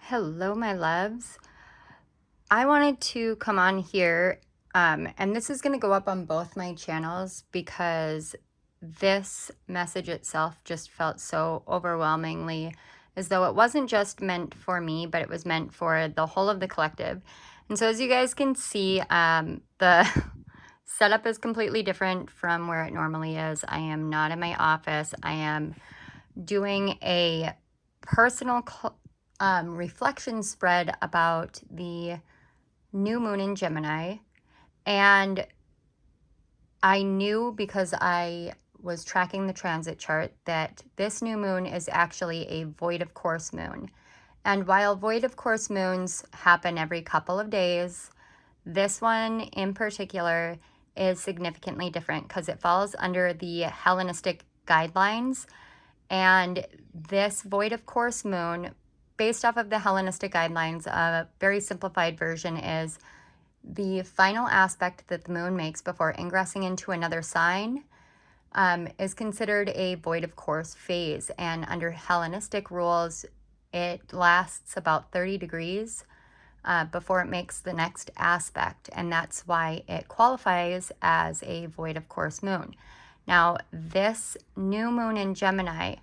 Hello, my loves. I wanted to come on here, and this is going to go up on both my channels because this message itself just felt so overwhelmingly as though it wasn't just meant for me, but it was meant for the whole of the collective. And so as you guys can see, the setup is completely different from where it normally is. I am not in my office. I am doing a personal reflection spread about the new moon in Gemini. And I knew, because I was tracking the transit chart, that this new moon is actually a void of course moon. And while void of course moons happen every couple of days, this one in particular is significantly different because it falls under the Hellenistic guidelines. And this void of course moon, based off of the Hellenistic guidelines, a very simplified version is the final aspect that the moon makes before ingressing into another sign is considered a void of course phase. And under Hellenistic rules, it lasts about 30 degrees before it makes the next aspect. And that's why it qualifies as a void of course moon. Now, this new moon in Gemini,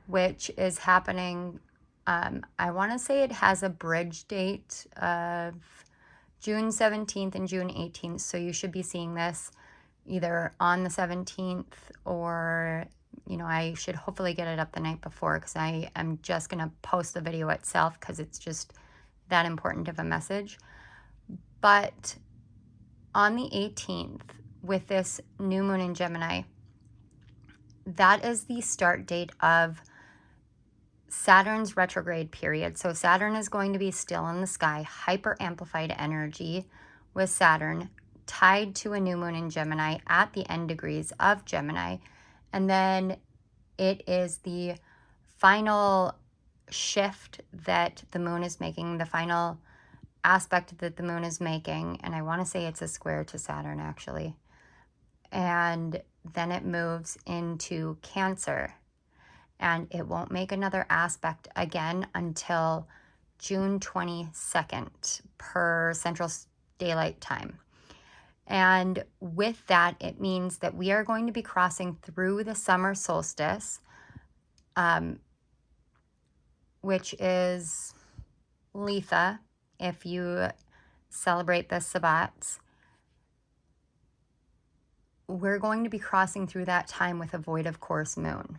which is happening, I want to say it has a bridge date of June 17th and June 18th. So you should be seeing this either on the 17th or, I should hopefully get it up the night before, because I am just going to post the video itself because it's just that important of a message. But on the 18th, with this new moon in Gemini, that is the start date of Saturn's retrograde period. So Saturn is going to be still in the sky, hyper amplified energy with Saturn tied to a new moon in Gemini at the end degrees of Gemini. And then it is the final shift that the moon is making, the final aspect that the moon is making. And I want to say it's a square to Saturn, actually. And then it moves into Cancer, and it won't make another aspect again until June 22nd per Central Daylight Time. And with that, it means that we are going to be crossing through the summer solstice, which is Litha, if you celebrate the Sabbats. We're going to be crossing through that time with a void of course moon.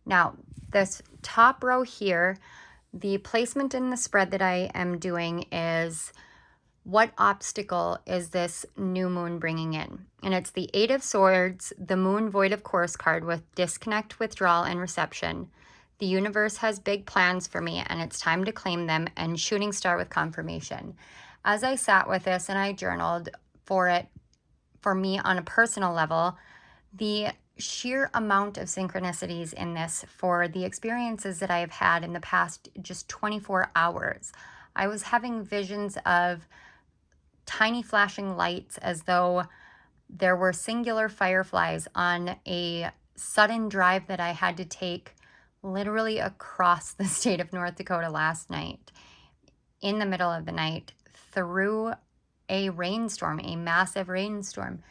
Now, this top row here, the placement in the spread that I am doing is what obstacle is this new moon bringing in? And it's the Eight of Swords, the Moon Void of Course card with disconnect, withdrawal, and reception. The universe has big plans for me, and it's time to claim them, and shooting star with confirmation. As I sat with this and I journaled for me on a personal level, the sheer amount of synchronicities in this for the experiences that I have had in the past just 24 hours. I was having visions of tiny flashing lights as though there were singular fireflies on a sudden drive that I had to take literally across the state of North Dakota last night, in the middle of the night, through a rainstorm, a massive rainstorm.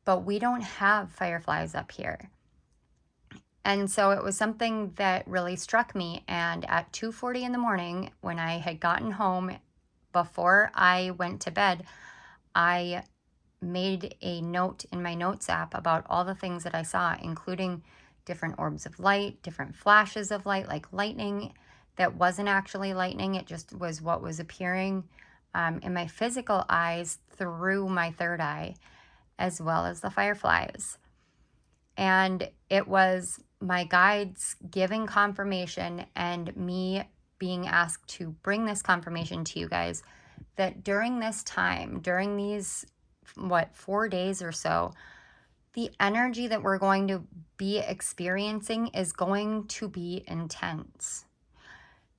But we don't have fireflies up here. And so it was something that really struck me. And at 2:40 in the morning, when I had gotten home, before I went to bed, I made a note in my notes app about all the things that I saw, including different orbs of light, different flashes of light, like lightning that wasn't actually lightning. It just was what was appearing in my physical eyes through my third eye, as well as the fireflies. And it was my guides giving confirmation and me being asked to bring this confirmation to you guys that during this time, during these, 4 days or so, the energy that we're going to be experiencing is going to be intense.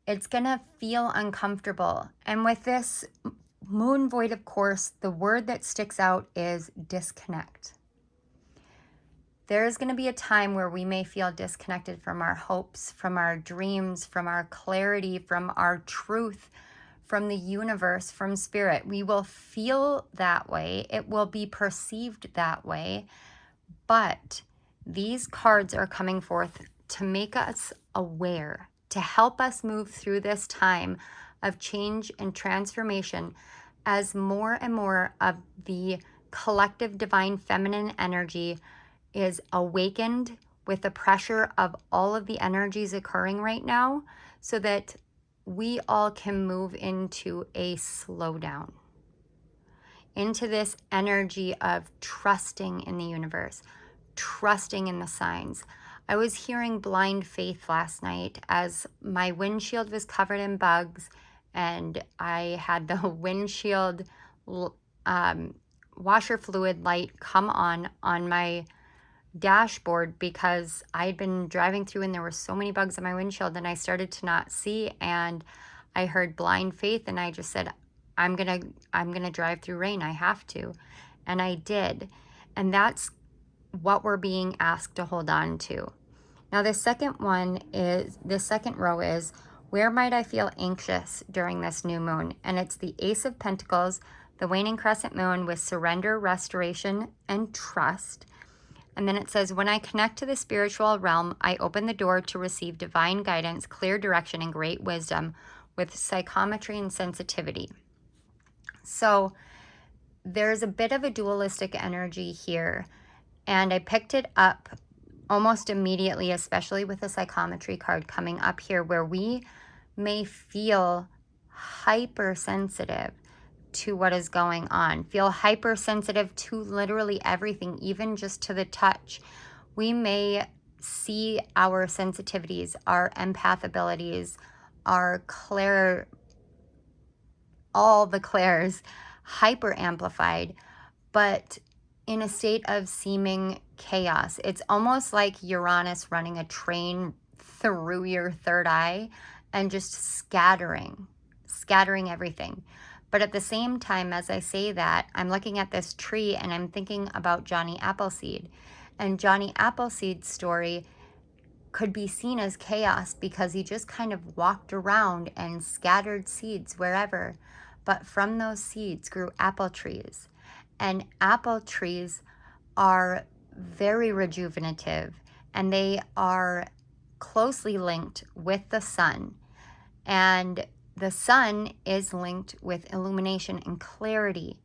It's going to feel uncomfortable. And with this moon void, of course, the word that sticks out is disconnect. There's going to be a time where we may feel disconnected from our hopes, from our dreams, from our clarity, from our truth, from the universe, from spirit. We will feel that way. It will be perceived that way. But these cards are coming forth to make us aware, to help us move through this time of change and transformation as more and more of the collective divine feminine energy is awakened with the pressure of all of the energies occurring right now, so that we all can move into a slowdown, into this energy of trusting in the universe, trusting in the signs. I was hearing blind faith last night as my windshield was covered in bugs, and I had the windshield washer fluid light come on my dashboard because I'd been driving through and there were so many bugs on my windshield, and I started to not see, and I heard blind faith, and I just said, I'm gonna drive through rain. I have to. And I did. And that's what we're being asked to hold on to. Now the second row is, where might I feel anxious during this new moon? And it's the Ace of Pentacles, the waning crescent moon with surrender, restoration, and trust. And then it says, when I connect to the spiritual realm, I open the door to receive divine guidance, clear direction, and great wisdom with psychometry and sensitivity. So there's a bit of a dualistic energy here. And I picked it up almost immediately, especially with the psychometry card coming up here, where we may feel hypersensitive to what is going on, feel hypersensitive to literally everything, even just to the touch. We may see our sensitivities, our empath abilities, our all the clairs hyper amplified, but in a state of seeming chaos. It's almost like Uranus running a train through your third eye and just scattering everything. But at the same time, as I say that, I'm looking at this tree and I'm thinking about Johnny Appleseed. And Johnny Appleseed's story could be seen as chaos because he just kind of walked around and scattered seeds wherever. But from those seeds grew apple trees. And apple trees are very rejuvenative, and they are closely linked with the sun. And the sun is linked with illumination and clarity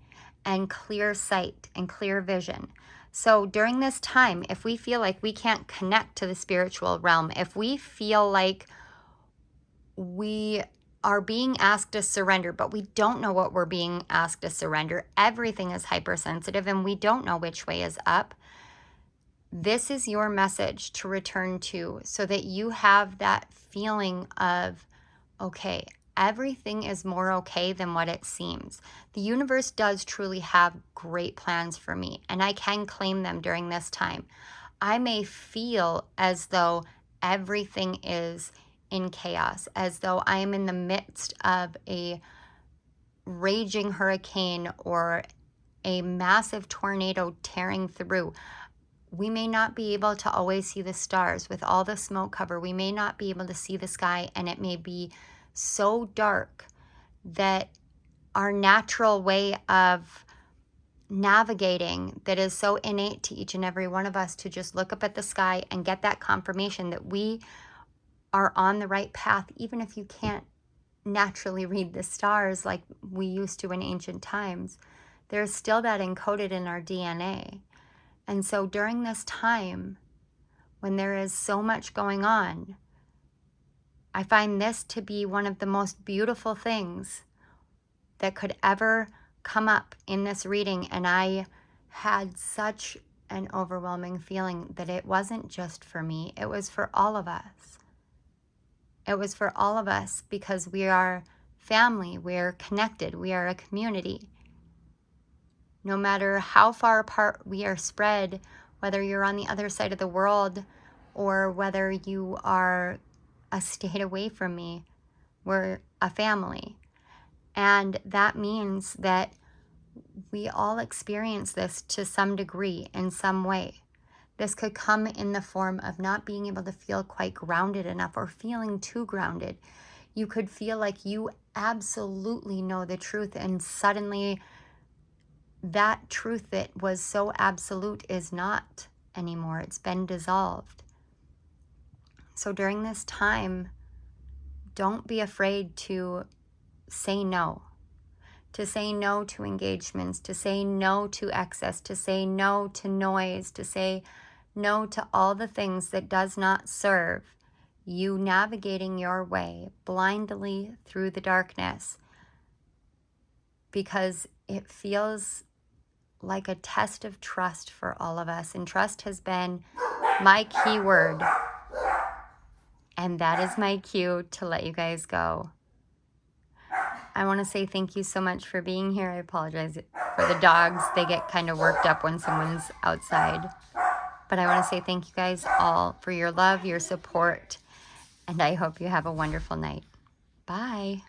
and clear sight and clear vision. So during this time, if we feel like we can't connect to the spiritual realm, if we feel like we are being asked to surrender, but we don't know what we're being asked to surrender, everything is hypersensitive and we don't know which way is up, this is your message to return to, so that you have that feeling of, okay, everything is more okay than what it seems. The universe does truly have great plans for me, and I can claim them during this time. I may feel as though everything is in chaos, as though I am in the midst of a raging hurricane or a massive tornado tearing through. We may not be able to always see the stars with all the smoke cover. We may not be able to see the sky, and it may be so dark that our natural way of navigating, that is so innate to each and every one of us, to just look up at the sky and get that confirmation that we are on the right path, even if you can't naturally read the stars like we used to in ancient times. There's still that encoded in our DNA. And so during this time, when there is so much going on, I find this to be one of the most beautiful things that could ever come up in this reading. And I had such an overwhelming feeling that it wasn't just for me, it was for all of us. It was for all of us, because we are family, we are connected, we are a community. No matter how far apart we are spread, whether you're on the other side of the world or whether you are a state away from me, we're a family. And that means that we all experience this to some degree, in some way. This could come in the form of not being able to feel quite grounded enough or feeling too grounded. You could feel like you absolutely know the truth, and suddenly that truth that was so absolute is not anymore. It's been dissolved. So during this time, don't be afraid to say no. To say no to engagements, to say no to excess, to say no to noise, to say no to all the things that does not serve you navigating your way blindly through the darkness, because it feels like a test of trust for all of us. And trust has been my key word. And that is my cue to let you guys go. I want to say thank you so much for being here. I apologize for the dogs. They get kind of worked up when someone's outside. But I want to say thank you guys all for your love, your support, and I hope you have a wonderful night. Bye.